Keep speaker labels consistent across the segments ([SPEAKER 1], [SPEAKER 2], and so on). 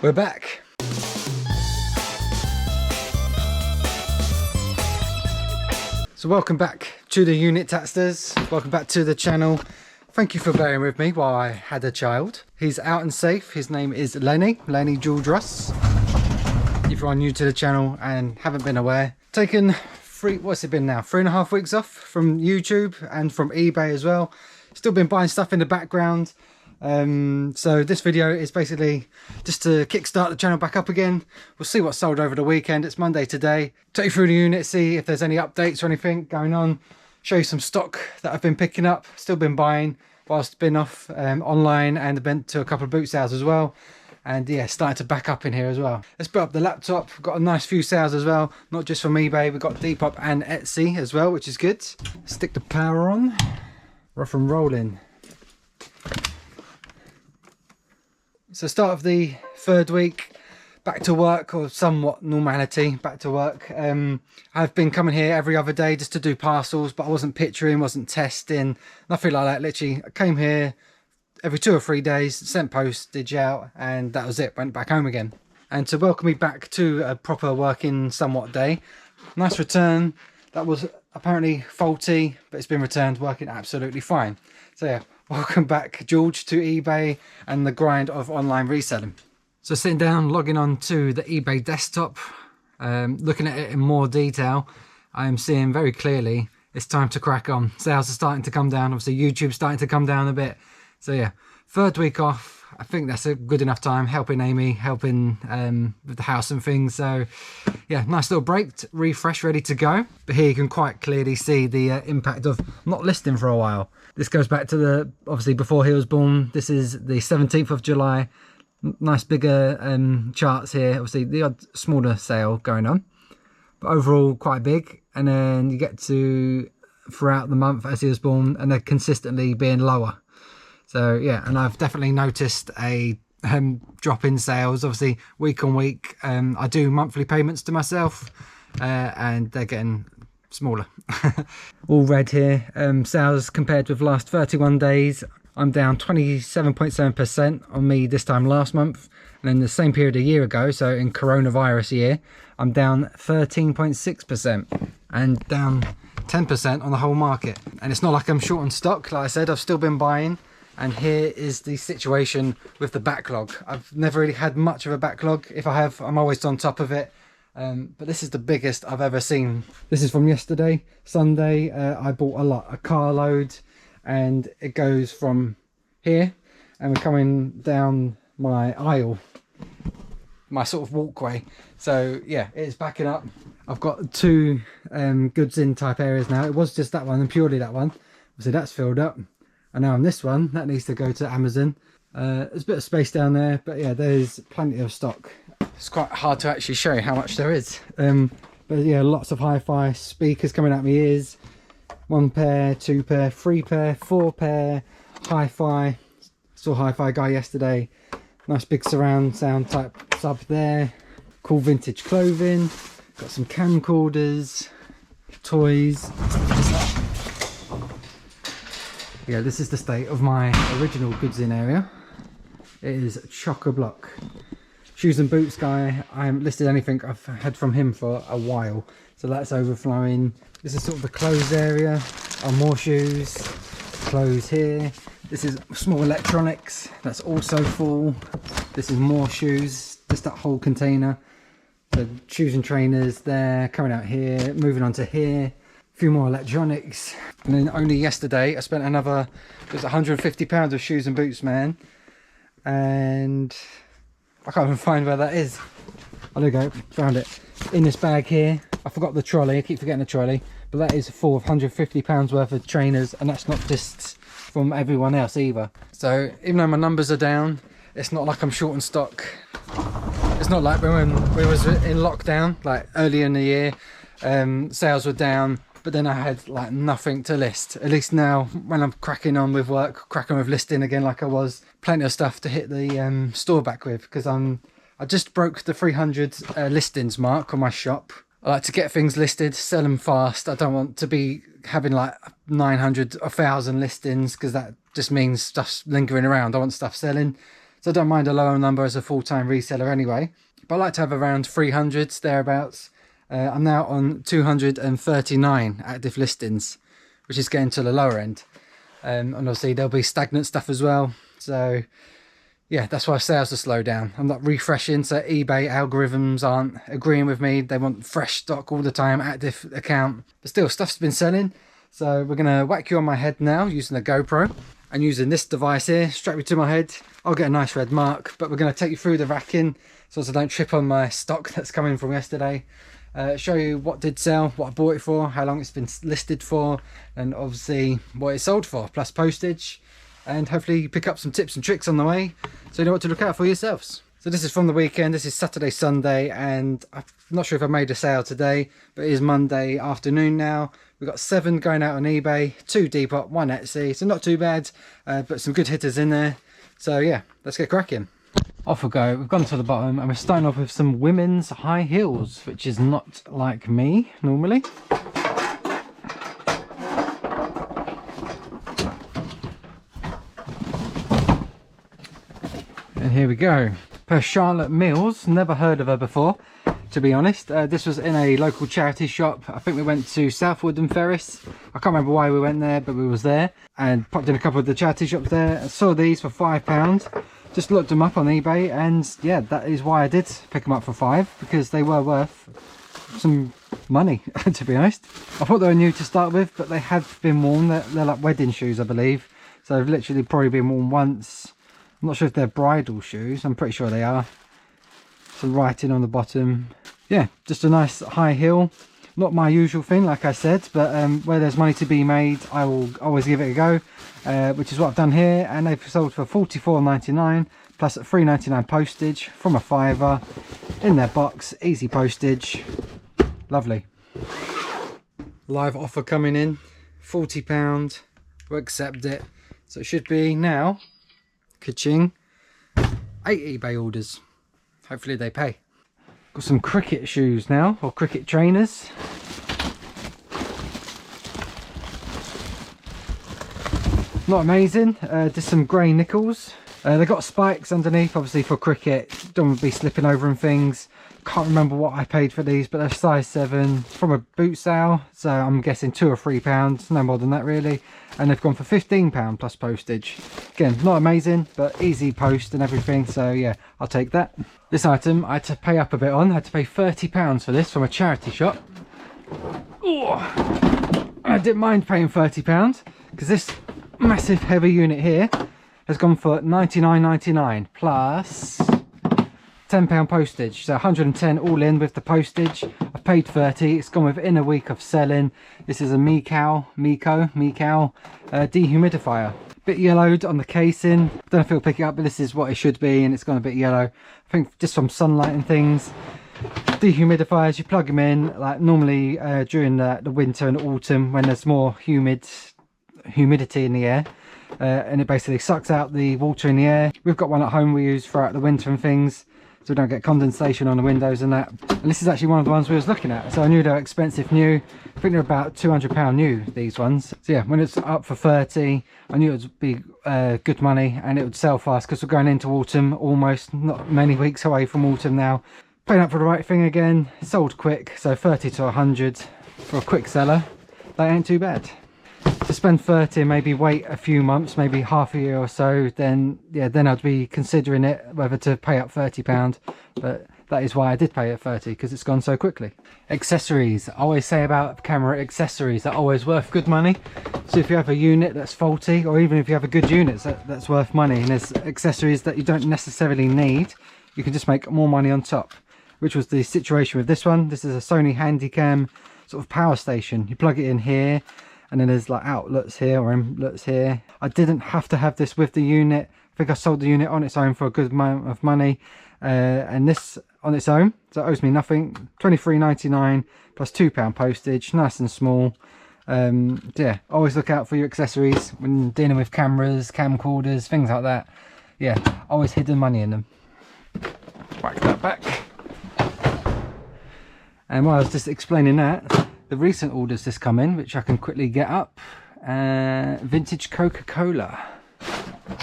[SPEAKER 1] We're back. So welcome back to the unit testers. Welcome back to the channel. Thank you for bearing with me while I had a child. He's out and safe. His name is Lenny George Russ. If you are new to the channel and haven't been aware, taken what's it been now, 3.5 weeks off from YouTube and from eBay as well. Still been buying stuff in the background. So this video is basically just to kickstart the channel back up again. We'll see what's sold over the weekend. It's Monday today. Take you through the unit, see if there's any updates or anything going on. Show you some stock that I've been picking up, still been buying whilst been off online, and been to a couple of boot sales as well. And yeah, starting to back up in here as well. Let's put up the laptop. We've got a nice few sales as well, not just from eBay. We've got Depop and Etsy as well, which is good. Stick the power on. Rough and rolling. So start of the third week, back to work, or somewhat normality, back to work. I've been coming here every other day just to do parcels, but I wasn't picturing, wasn't testing, nothing like that. Literally, I came here every 2 or 3 days, sent postage out, and that was it. Went back home again. And to welcome me back to a proper working somewhat day, nice return. That was apparently faulty, but it's been returned, working absolutely fine. So yeah, welcome back, George, to eBay and the grind of online reselling. So sitting down, logging on to the eBay desktop, looking at it in more detail, I am seeing very clearly it's time to crack on. Sales are starting to come down. Obviously, YouTube's starting to come down a bit. So yeah, third week off. I think that's a good enough time, helping Amy, helping with the house and things. So yeah, nice little break, refresh, ready to go. But here you can quite clearly see the impact of not listing for a while. This goes back to the, obviously before he was born. This is the 17th of July. Nice bigger charts here. Obviously the odd smaller sale going on, but overall quite big. And then you get to throughout the month as he was born, and they're consistently being lower. So yeah, and I've definitely noticed a drop in sales. Obviously week on week, I do monthly payments to myself, and they're getting smaller. All red here. Sales compared with last 31 days, I'm down 27.7% on me this time last month, and then the same period a year ago, so in coronavirus year, I'm down 13.6% and down 10% on the whole market. And it's not like I'm short on stock. Like I said, I've still been buying. And here is the situation with the backlog. I've never really had much of a backlog. If I have, I'm always on top of it. But this is the biggest I've ever seen. This is from yesterday, Sunday. I bought a carload, and it goes from here, and we're coming down my aisle, my sort of walkway. So yeah, it's backing up. I've got 2 goods in type areas now. It was just that one and purely that one. So that's filled up. And now on this one, that needs to go to Amazon. There's a bit of space down there, but yeah, there's plenty of stock. It's quite hard to actually show you how much there is. But yeah, lots of hi-fi speakers coming out my ears. 1 pair, 2 pair, 3 pair, 4 pair, hi-fi. Saw hi-fi guy yesterday. Nice big surround sound type sub there. Cool vintage clothing. Got some camcorders, toys. Yeah, this is the state of my original goods in area. It is chock-a-block. Shoes and boots guy, I haven't listed anything I've had from him for a while, so that's overflowing. This is sort of the clothes area. More shoes, clothes here. This is small electronics, that's also full. This is more shoes, just that whole container. So shoes and trainers there, coming out here, moving on to here. Few more electronics, and then only yesterday I spent another, it was £150 of shoes and boots, man, and I can't even find where that is. Oh, there we go, found it in this bag here. I forgot the trolley, I keep forgetting the trolley, but that is full of £150 worth of trainers, and that's not just from everyone else either. So even though my numbers are down, it's not like I'm short on stock. It's not like when we was in lockdown, like earlier in the year, sales were down, but then I had like nothing to list. At least now, when I'm cracking on with work, cracking with listing again like I was, plenty of stuff to hit the store back with, because I just broke the 300 listings mark on my shop. I like to get things listed, sell them fast. I don't want to be having like 900, 1,000 listings, because that just means stuff's lingering around. I want stuff selling. So I don't mind a lower number as a full-time reseller anyway. But I like to have around 300s, thereabouts. I'm now on 239 active listings, which is getting to the lower end. And obviously there'll be stagnant stuff as well. So yeah, that's why sales are slow down. I'm not refreshing, so eBay algorithms aren't agreeing with me. They want fresh stock all the time, active account. But still, stuff's been selling. So we're going to whack you on my head now using a GoPro. And using this device here, strap you to my head. I'll get a nice red mark, but we're going to take you through the racking so as I don't trip on my stock that's coming from yesterday. Show you what did sell, what I bought it for, how long it's been listed for, and obviously what it sold for, plus postage. And hopefully you pick up some tips and tricks on the way so you know what to look out for yourselves. So this is from the weekend. This is Saturday, Sunday, and I'm not sure if I made a sale today, but it is Monday afternoon now. We've got 7 going out on eBay, 2 Depop, 1 Etsy, so not too bad, but some good hitters in there. So yeah, let's get cracking. Off we go. We've gone to the bottom and we're starting off with some women's high heels, which is not like me normally. And here we go. Per Charlotte Mills, never heard of her before, to be honest. This was in a local charity shop. I think we went to Southwood and Ferris. I can't remember why we went there, but we was there and popped in a couple of the charity shops there. I saw these for £5. Just looked them up on eBay, and yeah, that is why I did pick them up for £5, because they were worth some money, to be honest. I thought they were new to start with, but they have been worn. They're like wedding shoes, I believe. So they've literally probably been worn once. I'm not sure if they're bridal shoes. I'm pretty sure they are. Some writing on the bottom. Yeah, just a nice high heel. Not my usual thing, like I said, but where there's money to be made, I will always give it a go, which is what I've done here. And they've sold for £44.99 plus £3.99 postage from a £5 in their box. Easy postage. Lovely. Live offer coming in, £40. We'll accept it. So it should be now, ka-ching, 8 eBay orders. Hopefully they pay. Got some cricket shoes now, or cricket trainers. Not amazing, just some grey nickels. They've got spikes underneath, obviously for cricket. Don't want to be slipping over and things. Can't remember what I paid for these, but they're size 7 from a boot sale. So I'm guessing £2 or £3, no more than that really. And they've gone for £15 plus postage. Again, not amazing, but easy post and everything. So yeah, I'll take that. This item I had to pay up a bit on. I had to pay £30 for this from a charity shop. Ooh, I didn't mind paying £30 because this massive heavy unit here has gone for £99.99 plus £10 postage, so 110 all in with the postage. I've paid 30. It's gone within a week of selling. This is a Miko dehumidifier. Bit yellowed on the casing. Don't know if it'll pick it up, but this is what it should be, and it's gone a bit yellow. I think just from sunlight and things. Dehumidifiers, you plug them in like normally during the winter and autumn when there's more humidity in the air. And it basically sucks out the water in the air. We've got one at home we use throughout the winter and things, so we don't get condensation on the windows and that. And this is actually one of the ones we was looking at, so I knew they were expensive new. I think they're about £200 new, these ones. So yeah, when it's up for 30, I knew it would be good money and it would sell fast because we're going into autumn, almost not many weeks away from autumn now. Paying up for the right thing again, sold quick, so 30 to 100 for a quick seller. That ain't too bad. To spend 30 and maybe wait a few months, maybe half a year or so, then yeah, then I'd be considering it whether to pay up £30, but that is why I did pay it 30, because it's gone so quickly. Accessories, I always say about camera accessories, they're always worth good money. So if you have a unit that's faulty, or even if you have a good unit that's worth money, and there's accessories that you don't necessarily need, you can just make more money on top, which was the situation with this one. This is a Sony Handycam sort of power station. You plug it in here, and then there's like outlets here or inlets here. I didn't have to have this with the unit. I think I sold the unit on its own for a good amount of money, and this on its own, so it owes me nothing. £23.99 plus £2 postage, nice and small. Yeah, always look out for your accessories when dealing with cameras, camcorders, things like that. Yeah, always hidden money in them. Whack that back. And while I was just explaining that, the recent orders just come in, which I can quickly get up. Vintage Coca-Cola.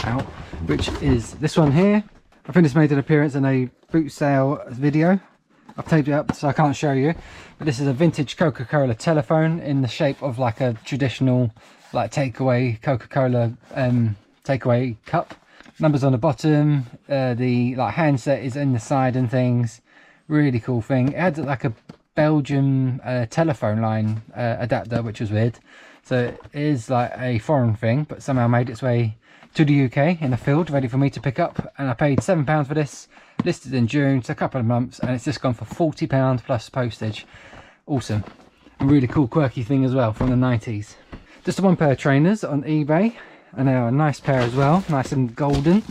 [SPEAKER 1] out, which is this one here. I think it's made an appearance in a boot sale video. I've taped it up so I can't show you, but this is a vintage Coca-Cola telephone in the shape of like a traditional like takeaway Coca-Cola takeaway cup. Numbers on the bottom, the like handset is in the side and things. Really cool thing. It had like a Belgian telephone line adapter, which was weird. So it is like a foreign thing, but somehow made its way to the UK in a field ready for me to pick up. And I paid £7 for this, listed in June, so a couple of months, and it's just gone for £40 plus postage. Awesome. A really cool quirky thing as well from the 90s. Just one pair of trainers on eBay, and they are a nice pair as well, nice and golden.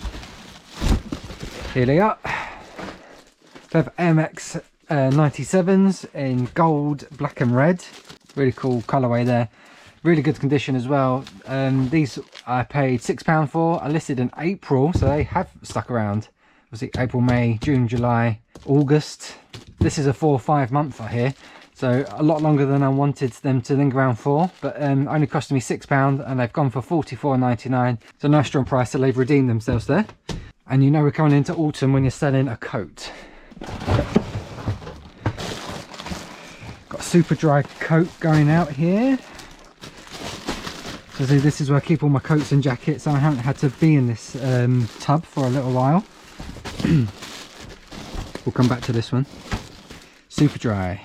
[SPEAKER 1] Here they are. They have MX 97s in gold, black and red. Really cool colourway there. Really good condition as well. These I paid £6 for. I listed in April, so they have stuck around. Obviously April, May, June, July, August. This is a 4 or 5 month here, so a lot longer than I wanted them to linger around for, but only costed me £6 and they've gone for £44.99. It's a nice strong price, so they've redeemed themselves there. And you know we're coming into autumn when you're selling a coat. Got a super dry coat going out here. So this is where I keep all my coats and jackets, and I haven't had to be in this tub for a little while. We'll come back to this one. Super dry.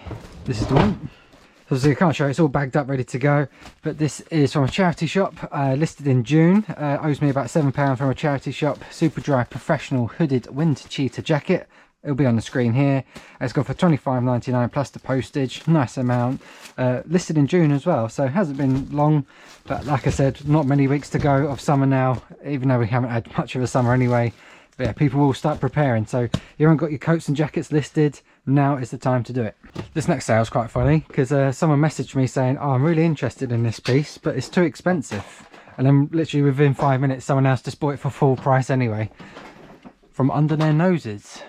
[SPEAKER 1] This is the one. Obviously I can't show it, it's all bagged up ready to go, but this is from a charity shop, listed in June. Owes me about £7 from a charity shop. Super dry professional hooded wind cheater jacket. It'll be on the screen here. It's gone for £25.99 plus the postage. Nice amount. Listed in June as well, so it hasn't been long, but like I said, not many weeks to go of summer now, even though we haven't had much of a summer anyway. But yeah, people will start preparing, so you haven't got your coats and jackets listed, now is the time to do it. This next sale is quite funny, because someone messaged me saying, oh, I'm really interested in this piece, but it's too expensive. And then literally within 5 minutes, someone else just bought it for full price anyway. From under their noses.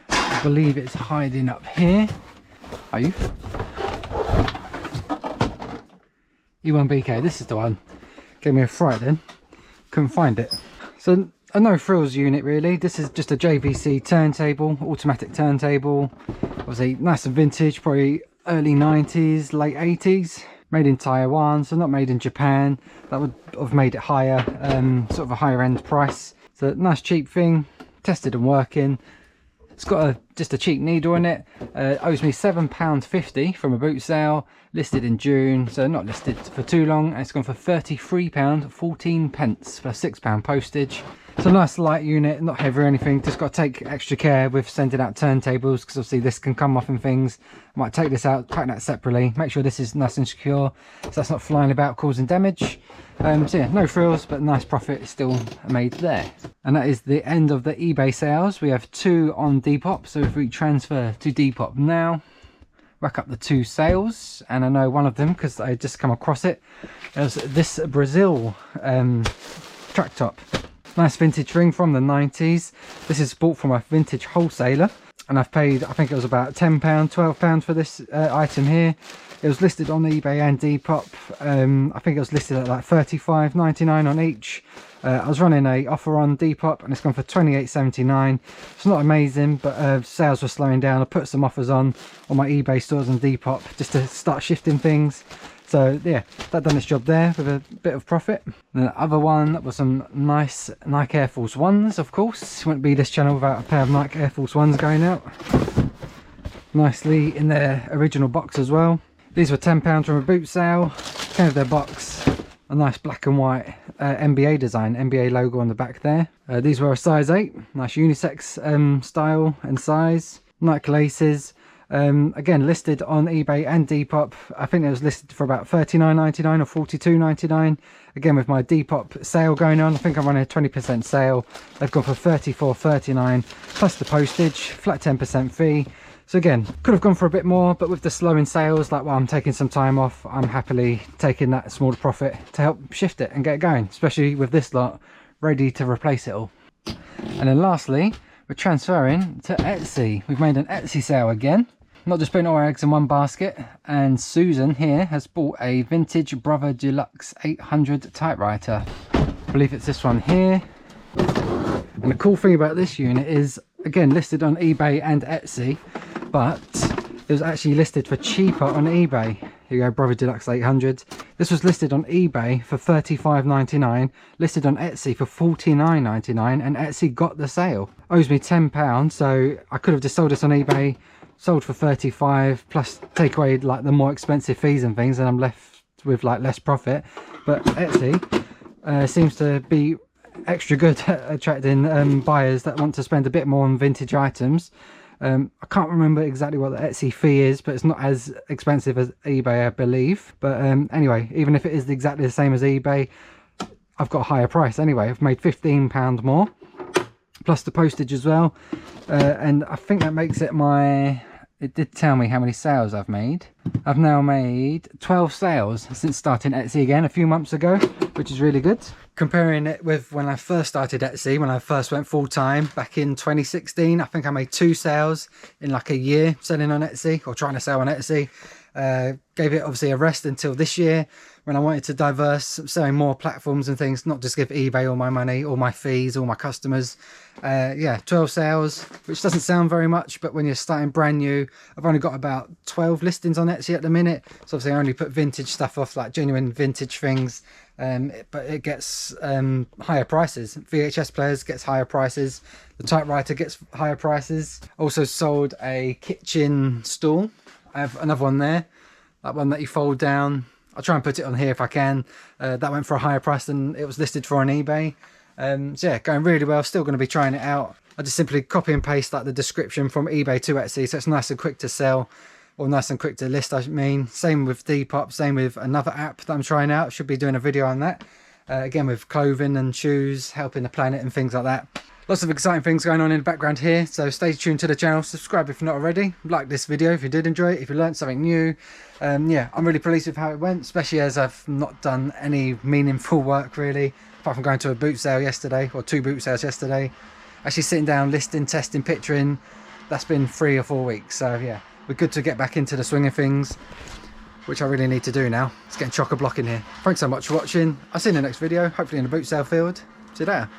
[SPEAKER 1] I believe it's hiding up here. Are you? E1BK, this is the one. Gave me a fright then. Couldn't find it. So a no frills unit really. This is just a JVC turntable, automatic turntable. Obviously nice and vintage, probably early 90s, late 80s. Made in Taiwan, so not made in Japan. That would have made it higher, sort of a higher end price. So nice cheap thing, tested and working. It's got just a cheap needle in it. Owes me £7.50 from a boot sale, listed in June, so not listed for too long. And it's gone for £33.14 for £6 postage. It's a nice light unit, not heavy or anything. Just got to take extra care with sending out turntables, because obviously this can come off and things. I might take this out, pack that separately, make sure this is nice and secure so that's not flying about causing damage. So yeah, no frills, but nice profit still made there. And that is the end of the eBay sales. We have 2 on Depop, so if we transfer to Depop now, rack up the 2 sales, and I know one of them because I just come across it. There's this Brazil track top. Nice vintage ring from the 90s. This is bought from a vintage wholesaler, and I've paid, I think it was about £10, £12 for this item here. It was listed on eBay and Depop. I think it was listed at like $35.99 on each. I was running a offer on Depop and it's gone for $28.79. It's not amazing, but sales were slowing down. I put some offers on my eBay stores and Depop just to start shifting things. So yeah, that done its job there with a bit of profit. And the other one was some nice Nike Air Force Ones, of course. Wouldn't be this channel without a pair of Nike Air Force Ones going out. Nicely in their original box as well. These were £10 from a boot sale. Came with their box. A nice black and white NBA design, NBA logo on the back there. These were a size 8, nice unisex style and size. Nike laces. Again, listed on eBay and Depop. I think it was listed for about $39.99 or $42.99. Again, with my Depop sale going on, I think I'm running a 20% sale. They've gone for $34.39 plus the postage, flat 10% fee. So again, could have gone for a bit more, but with the slowing sales, like while I'm taking some time off, I'm happily taking that smaller profit to help shift it and get it going, especially with this lot ready to replace it all. And then lastly, we're transferring to Etsy. We've made an Etsy sale again. Not just putting all our eggs in one basket. And Susan here has bought a vintage Brother Deluxe 800 typewriter. believe it's this one here. And the cool thing about this unit is, again, listed on eBay and Etsy, but it was actually listed for cheaper on eBay. Here you go, Brother Deluxe 800. This was listed on eBay for $35.99, listed on Etsy for $49.99, and Etsy got the sale. Owes me £10, so I could have just sold this on eBay, sold for 35 plus take away like the more expensive fees and things, and I'm left with like less profit. But Etsy seems to be extra good at attracting buyers that want to spend a bit more on vintage items. I can't remember exactly what the Etsy fee is, but it's not as expensive as eBay, I believe. But anyway, even if it is exactly the same as eBay, I've got a higher price anyway. I've made £15 more, plus the postage as well. And I think that makes it my... It did tell me how many sales I've made. I've now made 12 sales since starting Etsy again a few months ago, which is really good. Comparing it with when I first started Etsy, when I first went full-time back in 2016, I think I made 2 sales in like a year selling on Etsy, or trying to sell on Etsy. Gave it obviously a rest until this year when I wanted to diverse, selling more platforms and things, not just give eBay all my money, all my fees, all my customers. Yeah, 12 sales, which doesn't sound very much, but when you're starting brand new, I've only got about 12 listings on Etsy at the minute. So obviously I only put vintage stuff off, like genuine vintage things, but it gets higher prices. VHS players gets higher prices, the typewriter gets higher prices. Also sold a kitchen stool. I have another one there, that one that you fold down. I'll try and put it on here if I can. That went for a higher price than it was listed for on eBay. So yeah, going really well. Still going to be trying it out. I just simply copy and paste like the description from eBay to Etsy, so it's nice and quick to sell, or nice and quick to list, I mean. Same with Depop, same with another app that I'm trying out. Should be doing a video on that. Again with clothing and shoes, helping the planet and things like that. Lots of exciting things going on in the background here, so stay tuned to the channel. Subscribe if you're not already. Like this video if you did enjoy it, if you learned something new. Yeah, I'm really pleased with how it went, especially as I've not done any meaningful work really, apart from going to a boot sale yesterday, or 2 boot sales yesterday. Actually sitting down, listing, testing, picturing, that's been 3 or 4 weeks. So yeah, we're good to get back into the swing of things, which I really need to do now. It's getting chock-a-block in here. Thanks so much for watching. I'll see you in the next video, hopefully in the boot sale field. See you later.